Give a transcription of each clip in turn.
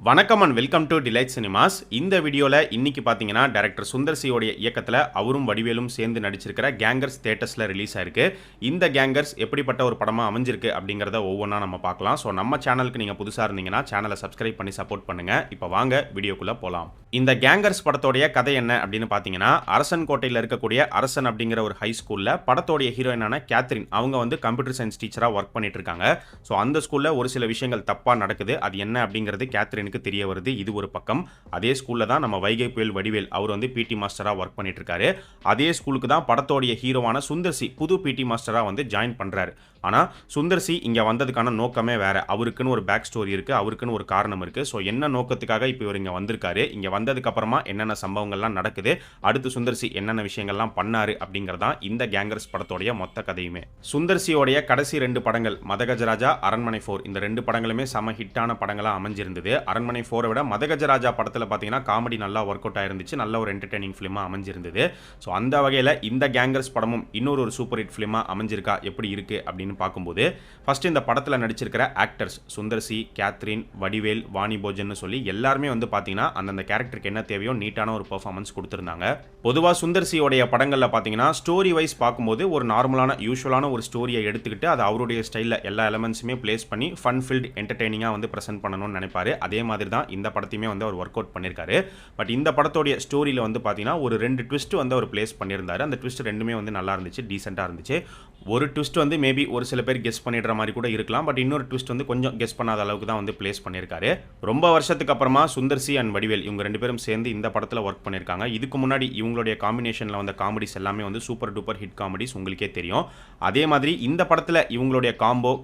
வணக்கம் and welcome to delight cinemas. இந்த வீடியோவில் இன்னைக்கு பார்த்தீங்கன்னா டைரக்டர் சுந்தர் சியோடைய இயக்கத்தில் அவரும் வடிவேலும் சேர்ந்து நடிச்சிருக்கிற கேங்கர்ஸ் தியேட்டர்ஸில் ரிலீஸ் ஆயிருக்கு. இந்த கேங்கர்ஸ் எப்படிப்பட்ட ஒரு படமாக அமைஞ்சிருக்கு அப்படிங்கிறத ஒவ்வொன்றா நம்ம பார்க்கலாம். ஸோ நம்ம சேனலுக்கு நீங்கள் புதுசாக இருந்தீங்கன்னா சேனலை சப்ஸ்கிரைப் பண்ணி சப்போர்ட் பண்ணுங்கள். இப்போ வாங்க வீடியோக்குள்ளே போகலாம். இந்த கேங்கர்ஸ் படத்தோடைய கதை என்ன அப்படின்னு பார்த்தீங்கன்னா, அரசன் கோட்டையில் இருக்கக்கூடிய அரசன் அப்படிங்கிற ஒரு ஹை ஸ்கூலில் படத்தோடைய ஹீரோயினான கேத்ரின் அவங்க வந்து கம்ப்யூட்டர் சயின்ஸ் டீச்சராக ஒர்க் பண்ணிட்டு இருக்காங்க. ஸோ அந்த ஸ்கூலில் ஒரு சில விஷயங்கள் தப்பாக நடக்குது. அது என்ன அப்படிங்கிறது கேத்ரின் தெரிய வருது. இது ஒரு பக்கம். அதே ஸ்கூல்ல தான் நம்ம வைகை புயல் வடிவேல் அவர் வந்து பிடி மாஸ்டரா ஒர்க் பண்ணிட்டு இருக்காரு. அதே ஸ்கூலுக்கு தான் படத்தோடைய ஹீரோவான சுந்தர்சி புது பிடி மாஸ்டரா வந்து ஜாயின் பண்றாரு. ஆனா சுந்தர்சி இங்க வந்ததுக்கான நோக்கமே வேற. அவருக்குன்னு ஒரு பேக் ஸ்டோரி இருக்கு, அவருக்குன்னு ஒரு காரணம் இருக்கு. ஸோ என்ன நோக்கத்துக்காக இப்போ இவர் இங்க வந்திருக்காரு, இங்க வந்ததுக்கு அப்புறமா என்னென்ன சம்பவங்கள்லாம் நடக்குது, அடுத்து சுந்தர்சி என்னென்ன விஷயங்கள்லாம் பண்ணாரு அப்படிங்கறதா இந்த கேங்கர்ஸ் படத்தோடைய மொத்த கதையுமே. சுந்தர்சியோடைய கடைசி 2 படங்கள் மதகஜராஜா, அரண்மனை 4 இந்த 2 படங்களுமே செம ஹிட்டான படங்களா அமைஞ்சிருந்தது. அரண்மனை 4 விட மதகஜராஜா படத்தில் பார்த்தீங்கன்னா காமெடி நல்லா ஒர்க் அவுட் ஆயிருந்துச்சு, நல்ல ஒரு என்டர்டெய்னிங் ஃபிலிமாக அமைஞ்சிருந்தது. ஸோ அந்த வகையில் இந்த கேங்கர்ஸ் படமும் இன்னொரு சூப்பர் ஹிட் ஃபிலிமாக அமைஞ்சிருக்கா, எப்படி இருக்குது அப்படின்னு பார்க்கும்போது, ஃபர்ஸ்ட் இந்த படத்தில் நடிச்சிருக்கிற ஆக்டர்ஸ் சுந்தர்சி, கேத்ரின், வடிவேல், வாணி போஜன் சொல்லி எல்லாருமே வந்து பார்த்தீங்கன்னா அந்தந்த கேரக்டருக்கு என்ன தேவையோ நீட்டான ஒரு பெர்ஃபார்மன்ஸ் கொடுத்துருந்தாங்க. பொதுவாக சுந்தர்சியோடைய படங்களில் பார்த்தீங்கன்னா ஸ்டோரி வைஸ் பார்க்கும்போது ஒரு நார்மலான யூஸ்வலான ஒரு ஸ்டோரியை எடுத்துக்கிட்டு அது அவருடைய ஸ்டைலில் எல்லா எலமெண்ட்ஸுமே பிளேஸ் பண்ணி ஃபன் ஃபில்ட் என்டர்டெய்னிங்காக வந்து ப்ரெசென்ட் பண்ணணும்னு நினைப்பாரு. அதே மாதிரி தான் இந்த படத்தையுமே வந்து அவர் ஒர்க் அவுட் பண்ணியிருக்காரு. பட் இந்த படத்தோடைய ஸ்டோரியில் வந்து பார்த்தீங்கன்னா ஒரு 2 ட்விஸ்ட் வந்து அவர் பிளேஸ் பண்ணியிருந்தாரு. அந்த ட்விஸ்ட் ரெண்டுமே வந்து நல்லா இருந்துச்சு, டீசெண்டாக இருந்துச்சு. ஒரு ட்விஸ்ட் வந்து மேபி ஒரு சில பேர் கெஸ் பண்ணிடுற மாதிரி கூட இருக்கலாம். பட் இன்னொரு ட்விஸ்ட் வந்து கொஞ்சம் கெஸ் பண்ணாத அளவுக்கு தான் வந்து பிளேஸ் பண்ணியிருக்காரு. ரொம்ப வருஷத்துக்கு அப்புறமா சுந்தர்சி அண்ட் வடிவேல் இவங்க 2 பேரும் சேர்ந்து இந்த படத்தில் ஒர்க் பண்ணியிருக்காங்க. இதுக்கு முன்னாடி இவங்களுடைய காம்பினேஷனில் வந்த காமெடிஸ் எல்லாமே வந்து சூப்பர் டூப்பர் ஹிட் காமெடிஸ், உங்களுக்கே தெரியும். அதே மாதிரி இந்த படத்தில் இவங்களுடைய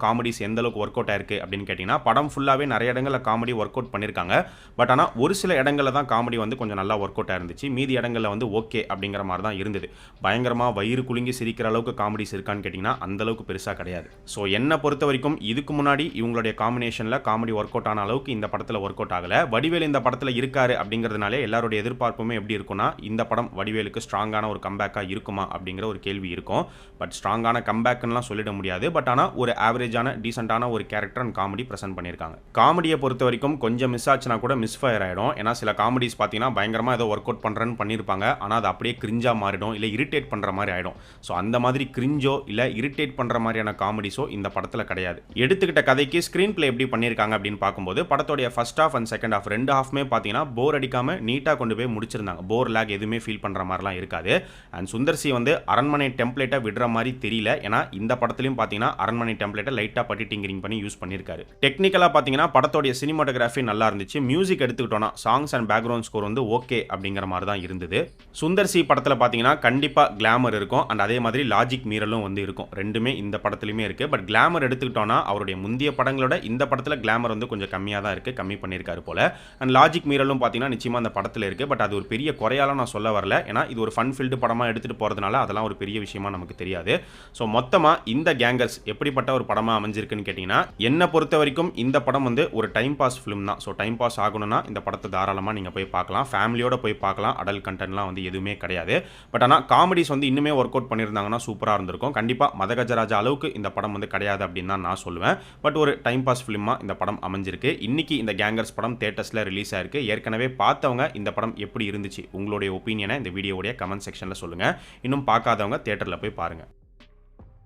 காமெடிஸ் எந்த அளவுக்கு ஒர்க் அவுட் ஆயிருக்கு அப்படின்னு கேட்டிங்கன்னா, படம் ஃபுல்லாகவே நிறைய இடங்களில் காமெடி ஒர்க் அவுட் பண்ணியிருக்காங்க. பட் ஆனால் ஒரு சில இடங்களில் தான் காமெடி வந்து கொஞ்சம் நல்லா ஒர்க் அவுட் ஆயிருந்துச்சு. மீதி இடங்களில் வந்து ஓகே அப்படிங்கிற மாதிரி தான் இருந்தது. பயங்கரமாக வயிறு குலுங்கி சிரிக்கிற அளவுக்கு காமெடிஸ் இருக்கான்னு கேட்டிங்கன்னா அந்த அளவுக்கு பெருசாக கிடையாது. ஸோ என்னை பொறுத்த வரைக்கும் இதுக்கு முன்னாடி இவங்களுடைய காம்பினேஷனில் காமெடி ஒர்க் அவுட் ஆன அளவுக்கு இந்த படத்தில் ஒர்க் அவுட் ஆகலை. வடிவேல் இந்த படத்தில் இருக்காரு அப்படிங்கிறதுனாலே எல்லாருடைய எதிர்பார்ப்புமே எப்படி இருக்குன்னா, இந்த படம் வடிவேலுக்கு ஸ்ட்ராங்கான ஒரு கம்பேக்காக இருக்குமா அப்படிங்கிற ஒரு கேள்வி இருக்கும். பட் ஸ்ட்ராங்கான கம்பேக்லாம் சொல்லிட முடியாது. பட் ஆனால் ஒரு ஆவரேஜான டீசெண்டான ஒரு கேரக்டர் அண்ட் காமெடி ப்ரெசென்ட் பண்ணியிருக்காங்க. காமெடியை பொறுத்த வரைக்கும் கொஞ்சம் மிஸ் ஆச்சுன்னா கூட மிஸ் ஃபயர் ஆகிடும். ஏன்னா சில காமெடிஸ் பார்த்தீங்கன்னா பயங்கரமாக ஏதோ ஒர்க் அவுட் பண்ணுறேன்னு பண்ணியிருப்பாங்க, ஆனால் அது அப்படியே கிரிஞ்சாக மாறிடும், இல்லை இரிட்டேட் பண்ணுற மாதிரி ஆகிடும். ஸோ அந்த மாதிரி கிரிஞ்சோ இல்லை இரிட்டேட் பண்ணுற மாதிரியான காமெடிஸோ இந்த படத்தில் கிடையாது. எடுத்துக்கிட்ட கதைக்கு ஸ்க்ரீன் பிளே எப்படி பண்ணியிருக்காங்க அப்படின்னு பார்க்கும்போது, படத்தோடைய first half and second half 2 ஹாஃப்மே பார்த்தீங்கன்னா போர் அடிக்காமல் நீட்டாக கொண்டு போய் முடிச்சிருந்தாங்க. போர் லேக் எதுவுமே ஃபீல் பண்ணுற மாதிரிலாம் இருக்காது. அண்ட் சுந்தர்சி வந்து அரண்மனை டெம்ப்ளேட்டை விடுற மாதிரி தெரியல. ஏன்னா இந்த படத்துலையும் பார்த்தீங்கன்னா அரண்மனை டெம்ப்ளேட்டை லைட்டாக பட்டி டிங்கரிங் பண்ணி யூஸ் பண்ணியிருக்காரு. டெக்னிக்கலாக பார்த்தீங்கன்னா படத்தோடைய சினிமாட்டோகிராஃபி நல்லா இருந்துச்சு. மியூசிக் எடுத்துக்கிட்டோம்னா சாங்ஸ் அண்ட் பேக்ரவுண்ட் ஸ்கோர் வந்து ஓகே அப்படிங்கிற மாதிரி தான் இருந்தது. சுந்தர்சி படத்தில் பார்த்தீங்கன்னா கண்டிப்பாக கிளாமர் இருக்கும் அண்ட் அதே மாதிரி லாஜிக் மீறலும் வந்து இருக்கும். ரெண்டுமே இந்த படத்துலையுமே இருக்குது. பட் கிளாமர் எடுத்துக்கிட்டோம்னா அவருடைய முந்தைய படங்களோட இந்த படத்தில் கிளாமர் வந்து கொஞ்சம் கம்மியாக தான் இருக்குது, கம்மி பண்ணியிருக்காரு போல. அண்ட் லாஜிக் மீறலும் பார்த்தீங்கன்னா நிச்சயமாக அந்த படத்தில் இருக்குது. பட் அது ஒரு பெரிய குறையால நான் சொல்ல வரல. ஏன்னா இது ஒரு ஃபன் ஃபீல்டு படமாக எடுத்துகிட்டு போகிறதுனால அதெல்லாம் ஒரு பெரிய விஷயமா நமக்கு தெரியாது. ஸோ மொத்தமாக இந்த கேங்கர்ஸ் எப்படிப்பட்ட ஒரு படமாக அமைஞ்சிருக்குன்னு கேட்டிங்கன்னா, என்னை பொறுத்த வரைக்கும் இந்த படம் வந்து ஒரு டைம் பாஸ் ஃபிலிம் தான். ஸோ டைம் பாஸ் ஆகணும்னா இந்த படத்தை தாராளமாக நீங்கள் போய் பார்க்கலாம், ஃபேமிலியோட போய் பார்க்கலாம். அடல்ட் கண்டென்ட்லாம் வந்து எதுவுமே கிடையாது. பட் ஆனால் காமெடிஸ் வந்து இன்னுமே ஒர்க் அவுட் பண்ணியிருந்தாங்கன்னா சூப்பராக இருந்திருக்கும். கண்டிப்பாக மதகஜராஜா அளவுக்கு இந்த படம் வந்து கிடையாது அப்படின்னு தான் நான் சொல்லுவேன். பட் ஒரு டைம் பாஸ் ஃபிலிமாக இந்த படம் அமைஞ்சிருக்கு. இன்னைக்கு இந்த கேங்கர்ஸ் படம் தியேட்டர்ஸில் ரிலீஸ் ஆயிருக்கு. ஏற்கனவே பார்த்தவங்க இந்த படம் எப்படி இருந்துச்சு, உங்களுடைய ஒப்பீனியனை இந்த வீடியோவுடைய கமெண்ட் செக்ஷனில் சொல்லுங்கள். இன்னும் பார்க்காதவங்க தியேட்டரில் போய் பாருங்கள்.